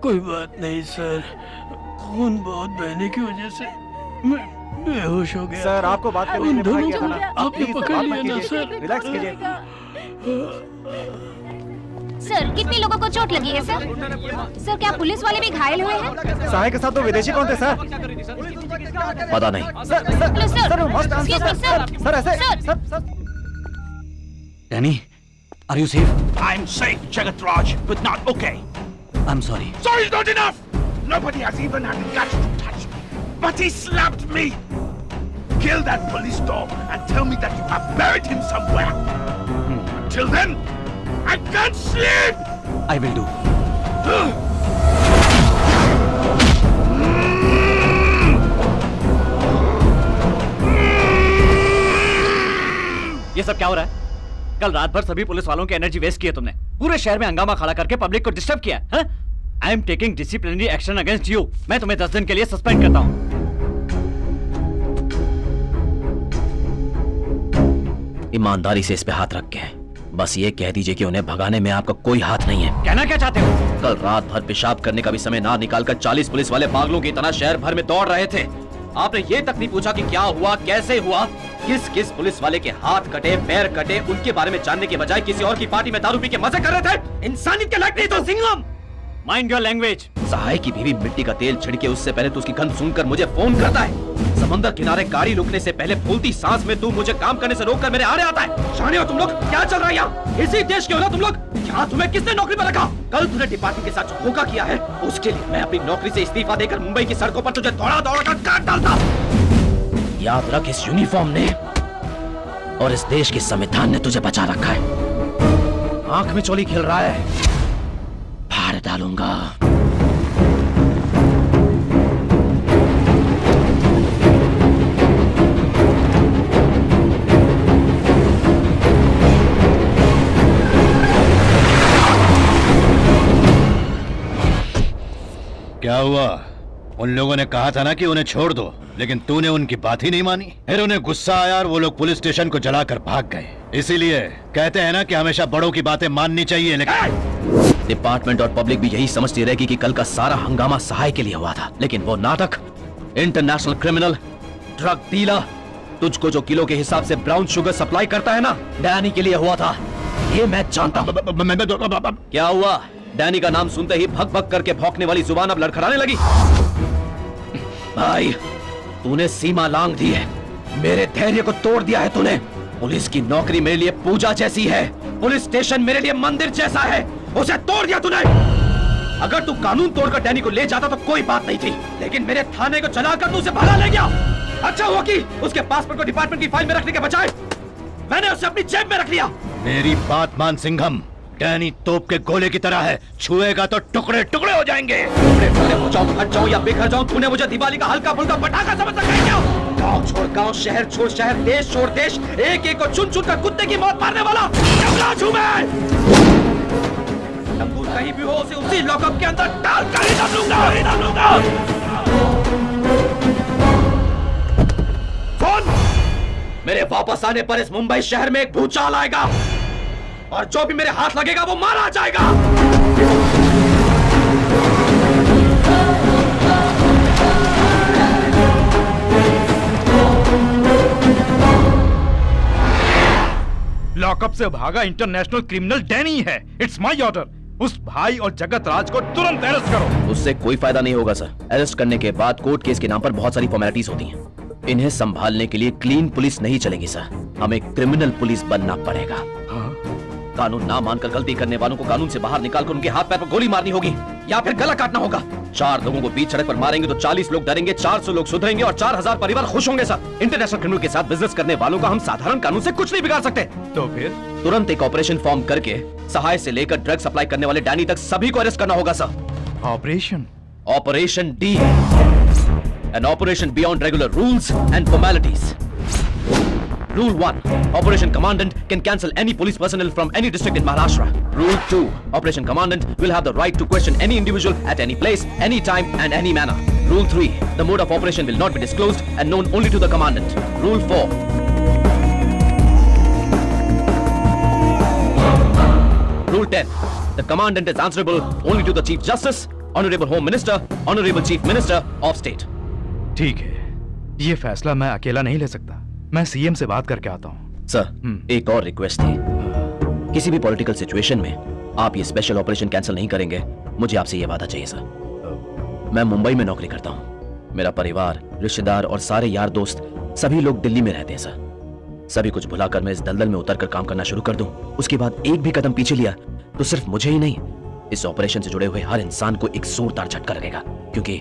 कोई बात नहीं सर, खून बहुत बहने की वजह से मैं बेहोश हो गया। सर आपको बात करने उन के लिए दोनों किया था ना, को आपने प्लीज पकड़ बात लिया मत ना कीजिए, सर। रिलैक्स कीजिए। सर कितने लोगों को चोट लगी है सर? सर क्या पुलिस वाले भी घायल हुए हैं? सहाय के साथ तो विदेशी कौन थे सर? पता नहीं। Sir hello sir, sir must answer Excuse me, sir. Sir ऐसे sir. Sir Danny, are you safe? I'm safe, Jagat Raj, but not okay. I'm sorry. Sorry's not enough! Nobody has even had the guts to touch me. But he slapped me! Kill that police dog and tell me that you have buried him somewhere. Until then, I can't sleep! I will do. ये सब क्या हो रहा है? कल रात भर सभी पुलिस वालों की एनर्जी वेस्ट की है तुमने। पूरे शहर में हंगामा खड़ा करके पब्लिक को डिस्टर्ब किया है। I am taking disciplinary action against you. मैं तुम्हें 10 दिन के लिए सस्पेंड करता हूं। ईमानदारी से इस पे हाथ रख के बस ये कह दीजिए कि उन्हें भगाने में आपका कोई हाथ नहीं है। कहना क्या चाहते हो? कल रात भर पेशाब करने का भी समय ना निकालकर 40 पुलिस वाले पागलों की तरह शहर भर में दौड़ रहे थे। आपने ये तक नहीं पूछा कि क्या हुआ, कैसे हुआ, किस किस पुलिस वाले के हाथ कटे, पैर कटे, उनके बारे में जानने के बजाय किसी और की पार्टी में दारू पी के मजे कर रहे थे। इंसानियत के लायक नहीं तो Singham. Mind your language. Sahay की बीवी मिट्टी का तेल छिड़के उससे पहले तो उसकी गंध सुनकर मुझे फोन करता है। समंदर किनारे गाड़ी रुकने से पहले फूलती सांस में तू मुझे काम करने से रोककर मेरे आड़े आता है। शाने हो तुम लोग? क्या चल रहा है यहाँ? इसी देश के हो ना तुम लोग? यहाँ तुम्हें किसने नौकरी पर रखा? कल तूने डिपार्टमेंट के साथ जो धोखा किया है उसके लिए मैं अपनी नौकरी से इस्तीफा देकर मुंबई की सड़कों पर तुझे दौड़ा दौड़ा कर काट डालता। याद रख, इस यूनिफॉर्म ने और इस देश के संविधान ने तुझे बचा रखा है। आंख में चोली खेल रहा है, फाड़ डालूंगा। क्या हुआ? उन लोगों ने कहा था ना कि उन्हें छोड़ दो, लेकिन तूने उनकी बात ही नहीं मानी। फिर उन्हें गुस्सा आया और वो लोग पुलिस स्टेशन को जलाकर भाग गए। इसीलिए कहते हैं ना कि हमेशा बड़ों की बातें माननी चाहिए। लेकिन डिपार्टमेंट और पब्लिक भी यही समझती रहेगी कि कल का सारा हंगामा सहाय के लिए हुआ था, लेकिन वो नाटक इंटरनेशनल क्रिमिनल, ड्रग डीलर, तुझको जो किलो के हिसाब से ब्राउन शुगर सप्लाई करता है ना, डैनी के लिए हुआ था। ये मैं जानता हूं। क्या हुआ? डैनी का नाम सुनते ही भग भग करके भौंकने वाली जुबान अब लड़खड़ाने लगी। भाई, तूने सीमा लांघ दी है, मेरे धैर्य को तोड़ दिया है तूने। पुलिस की नौकरी मेरे लिए पूजा जैसी है, पुलिस स्टेशन मेरे लिए मंदिर जैसा है, उसे तोड़ दिया तूने। अगर तू कानून तोड़कर डैनी को ले जाता तो कोई बात नहीं थी, लेकिन मेरे थाने को चलाकर तू उसे भगा ले गया। अच्छा हुआ कि उसके पासपोर्ट को डिपार्टमेंट की फाइल में रखने के बजाय मैंने उसे अपनी जेब में रख लिया। मेरी बात मान सिंघम, डैनी तोप के गोले की तरह है, छुएगा तो टुकड़े टुकड़े हो जाएंगे। टुकड़े टुकड़े हो जाऊं, फट जाऊं या बिखर जाऊं, तूने मुझे दिवाली का हल्का फुल्का पटाखा समझ रखा है क्या? गांव छोड़ गांव, शहर छोड़ शहर, देश छोड़ देश, एक एक को चुन चुन कर कुत्ते की मौत मारने वाला जंगलाज हूं मैं। तंबू कहीं भी हो उसे उसी लॉकअप के अंदर डाल कर ही डालूंगा। फोन! मेरे वापस आने पर इस मुंबई शहर में एक भूचाल आएगा और जो भी मेरे हाथ लगेगा वो मारा जाएगा। लॉकअप से भागा इंटरनेशनल क्रिमिनल डैनी है। It's my order. उस भाई और जगत राज को तुरंत अरेस्ट करो। उससे कोई फायदा नहीं होगा सर। अरेस्ट करने के बाद कोर्ट केस के नाम पर बहुत सारी फॉर्मेलिटीज होती हैं। इन्हें संभालने के लिए क्लीन पुलिस नहीं चलेगी सर, हमें क्रिमिनल पुलिस बनना पड़ेगा। कानून ना मानकर गलती करने वालों को कानून से बाहर निकालकर उनके हाथ पैर पर गोली मारनी होगी या फिर गला काटना होगा। 4 लोगों को बीच सड़क पर मारेंगे तो 40 लोग डरेंगे, 400 लोग सुधरेंगे और 4000 परिवार खुश होंगे सर। इंटरनेशनल क्रिमिनल के साथ बिजनेस करने वालों का हम साधारण कानून से कुछ नहीं बिगाड़ सकते। तो फिर तुरंत एक ऑपरेशन फॉर्म करके सहाय से लेकर ड्रग सप्लाई करने वाले डैनी तक सभी को अरेस्ट करना होगा sir. Operation D, an operation beyond regular rules and formalities. Rule 1. Operation Commandant can cancel any police personnel from any district in Maharashtra. Rule 2. Operation Commandant will have the right to question any individual at any place, any time and any manner. Rule 3. The mode of operation will not be disclosed and known only to the Commandant. Rule 4. Rule 10. The commandant is answerable only to the Chief Justice, Honorable Home Minister, Honorable Chief Minister of State. ठीक है, ये फैसला मैं अकेला नहीं ले सकता। मैं सीएम से बात करके आता हूँ। सर, एक और रिक्वेस्ट थी। किसी भी पॉलिटिकल सिचुएशन में आप ये स्पेशल ऑपरेशन कैंसिल नहीं करेंगे, मुझे आपसे ये वादा चाहिए सर। मैं मुंबई में नौकरी करता हूँ। मेरा परिवार, रिश्तेदार और सारे यार दोस्त सभी लोग दिल्ली में रहते हैं सर। सभी कुछ भुलाकर मैं इस दलदल में उतरकर काम करना शुरू कर दूं, उसके बाद एक भी कदम पीछे लिया तो सिर्फ मुझे ही नहीं, इस ऑपरेशन से जुड़े हुए हर इंसान को एक जोरदार झटका लगेगा, क्योंकि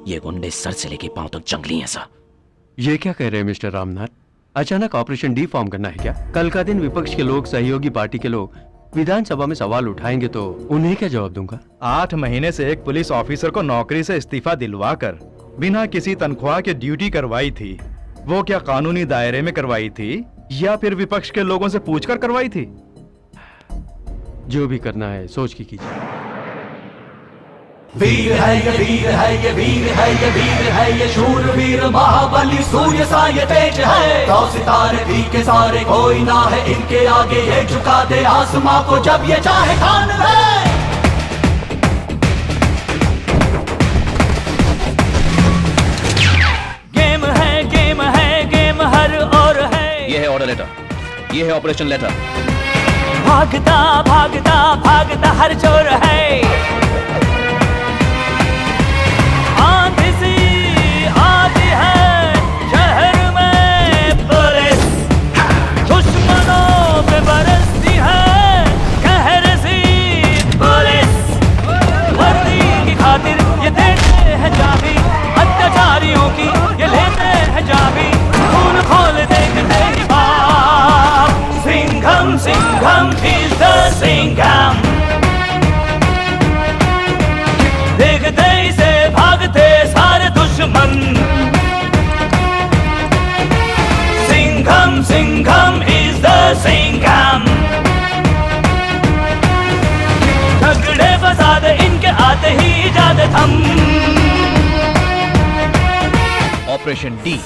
ये गुंडे सर से लेके पांव तक जंगली हैं सर। ये क्या कह रहे हैं मिस्टर रामनाथ? अचानक ऑपरेशन डी फॉर्म करना है क्या? कल का दिन विपक्ष के लोग, सहयोगी पार्टी के लोग विधानसभा में सवाल उठाएंगे तो उन्हें क्या जवाब दूंगा? 8 महीने से एक पुलिस ऑफिसर को नौकरी से इस्तीफा दिलवाकर बिना किसी तनख्वाह के ड्यूटी करवाई थी। वो क्या कानूनी दायरे में करवाई थी या फिर विपक्ष के लोगों से पूछकर करवाई थी? जो भी करना है सोच के कीजिए। वीर है ये वीर है ये वीर है ये वीर है ये शूरवीर महाबली सूर्य सा ये तेज है। 100 सितारे भी के सारे कोई ना है इनके आगे, ये झुका दे आसमां को जब ये चाहे ठान ले। गेम है गेम हर और है। ये है ऑर्डर लेटर, ये है ऑपरेशन लेटर। भागता भागता भागता हर चोर है। आंधी सी आती है शहर में पुलिस, दुश्मनों पे बरसती है कहर सी पुलिस। वर्दी की खातिर ये देते हैं जाबी, अत्याचारियों की ये लेते हैं जाबी। खून खोल देखते ही बाप, सिंघम सिंघम is the सिंघम। देखते ही से भागते सारे दुश्मन। Singham Singham is the Singham. झगड़े फसाद इनके आते ही जाते थम। Operation D.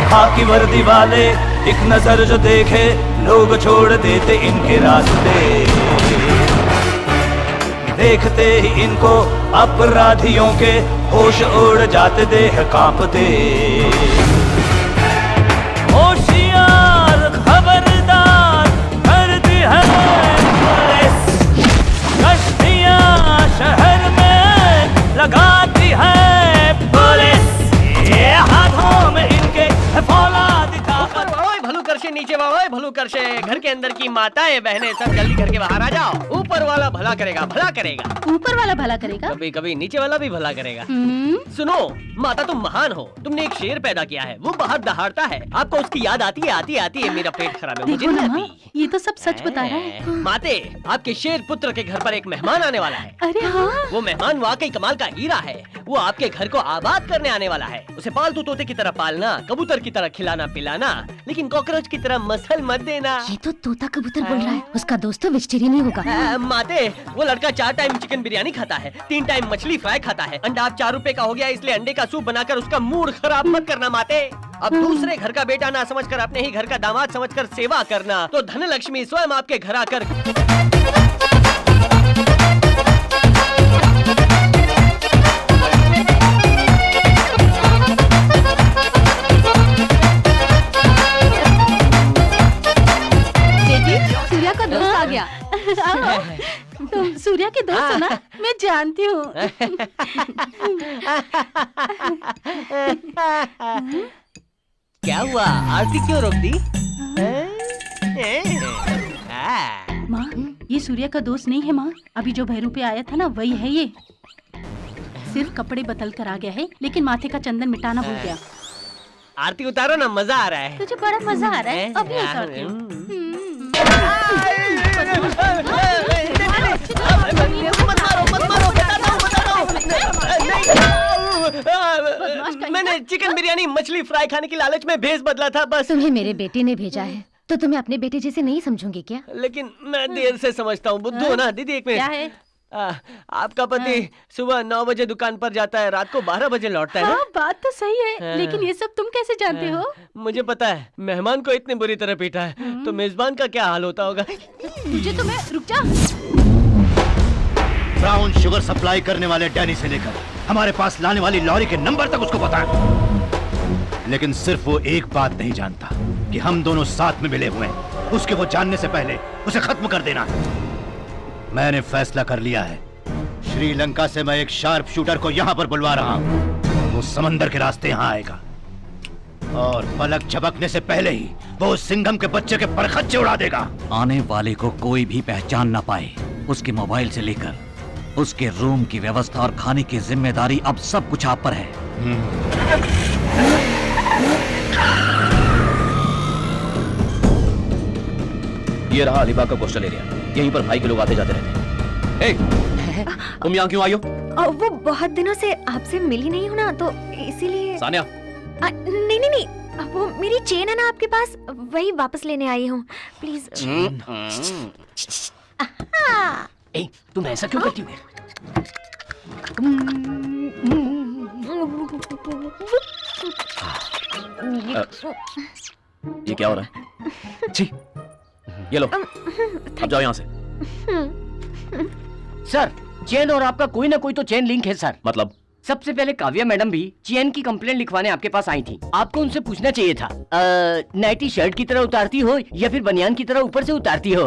खाकी वर्दी वाले एक नजर जो देखे, लोग छोड़ देते इनके रास्ते। देखते ही इनको अपराधियों के होश उड़ जाते, देह कांपते। होशियार खबरदार करती है पुलिस, कश्तियां शहर में लगाती है पुलिस। ये हाथों में इनके फौलाद ताकत। ओए भलू कर से नीचे वाओ, ओए भलू कर से। घर के अंदर की माताएं बहनें सब जल्दी घर के बाहर आ जाओ। ऊपर वाला भला करेगा, भला करेगा। ऊपर वाला भला करेगा? कभी कभी नीचे वाला भी भला करेगा। सुनो माता, तुम महान हो। तुमने एक शेर पैदा किया है, वो बाहर दहाड़ता है। आपको उसकी याद आती है, आती है। मेरा पेट खराब है, मुझे देखो नहीं ना, आती। ये तो सब सच बता रहा है। माते, आपके शेर पुत्र के घर पर एक मेहमान आने वाला है। अरे हाँ, वो मेहमान वाकई कमाल का हीरा है। वो आपके घर को आबाद करने आने वाला है। उसे पालतू तोते की तरह पालना, कबूतर की तरह खिलाना पिलाना, लेकिन कॉकरोच की तरह मसल मत देना। ये तो तोता कबूतर बोल रहा है। उसका दोस्त तो वेजिटेरियन ही होगा। माते, वो लड़का 4 टाइम चिकन बिरयानी खाता है, 3 टाइम मछली फ्राई खाता है। अंडा अब 4 रुपए का हो गया, इसलिए अंडे का सूप बनाकर उसका मूड खराब मत करना माते। अब दूसरे घर का बेटा ना समझकर अपने ही घर का दामाद समझकर सेवा करना, तो धन लक्ष्मी स्वयं आपके घर आकर सूर्या का दोस्त आ गया। तुम सूर्या के दोस्त हो ना? मैं जानती हूँ। क्या हुआ? आरती क्यों रोक दी? माँ, ये सूर्या का दोस्त नहीं है माँ। अभी जो भैरू पे आया था ना, वही है ये। सिर्फ कपड़े बदल कर आ गया है, लेकिन माथे का चंदन मिटाना भूल गया। आरती उतारो ना, मजा आ रहा है। तुझे बड़ा मजा आ रहा है? अभी उतारती हूँ। चिकन बिरयानी मछली फ्राई खाने की लालच में भेस बदला था बस। तुम्हें मेरे बेटे ने भेजा है तो तुम्हें अपने बेटे जैसे नहीं समझूंगी क्या? लेकिन मैं देर से समझता हूँ। बुद्धू हो ना दीदी, एक क्या मिनट। है? आपका पति सुबह 9 बजे दुकान पर जाता है, रात को 12 बजे लौटता है ना? हाँ, बात तो सही है, लेकिन ये सब तुम कैसे जानते हो? मुझे पता है, मेहमान को इतनी बुरी तरह पीटा है तो मेजबान का क्या हाल होता होगा। तुझे तो मैं रुक जा। ब्राउन शुगर सप्लाई करने वाले डैनी से लेकर हमारे पास लाने वाली लॉरी के नंबर तक उसको पता है, लेकिन सिर्फ वो एक बात नहीं जानता कि हम दोनों साथ में मिले हुए हैं। उसके वो जानने से पहले उसे खत्म कर देना है। मैंने फैसला कर लिया है, श्रीलंका से मैं एक शार्प शूटर को यहाँ पर बुलवा रहा हूँ। वो समंदर के रास्ते यहाँ आएगा और पलक झपकने से पहले ही वो उस सिंघम के बच्चे के परखच्चे उड़ा देगा। आने वाले को कोई भी पहचान ना पाए। उसके मोबाइल से लेकर उसके रूम की व्यवस्था और खाने की जिम्मेदारी अब सब कुछ आप पर है। ये रहा अलीबाग का कोस्टल एरिया, यहीं पर भाई के लोग आते जाते रहते हैं। ए, तुम यहाँ क्यों आई हो? वो बहुत दिनों से आपसे मिली नहीं हूँ ना, तो इसीलिए। सानिया, नहीं नहीं नहीं, वो मेरी चेन है ना आपके पास, वही वापस लेने आई हूँ, प्लीज। ए, तुम ऐसा क्यों करती हो? ये क्या हो रहा है? छी, ये लो, अब जाओ यहाँ से। सर, चेन और आपका कोई ना कोई तो चेन लिंक है सर। मतलब? सबसे पहले काव्या मैडम भी चेन की कंप्लेंट लिखवाने आपके पास आई थी। आपको उनसे पूछना चाहिए था, नाइटी शर्ट की तरह उतारती हो या फिर बनियान की तरह ऊपर से उतारती हो?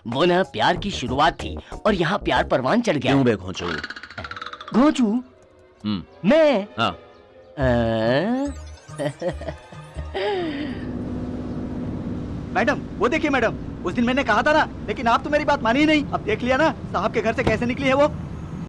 वो ना प्यार की शुरुआत थी और यहाँ प्यार परवान चढ़ गया। क्यों बे घोंचू? घोंचू? मैं? हाँ। मैडम, वो देखिए मैडम, उस दिन मैंने कहा था ना, लेकिन आप तो मेरी बात मानी ही नहीं। अब देख लिया ना साहब के घर से कैसे निकली है वो।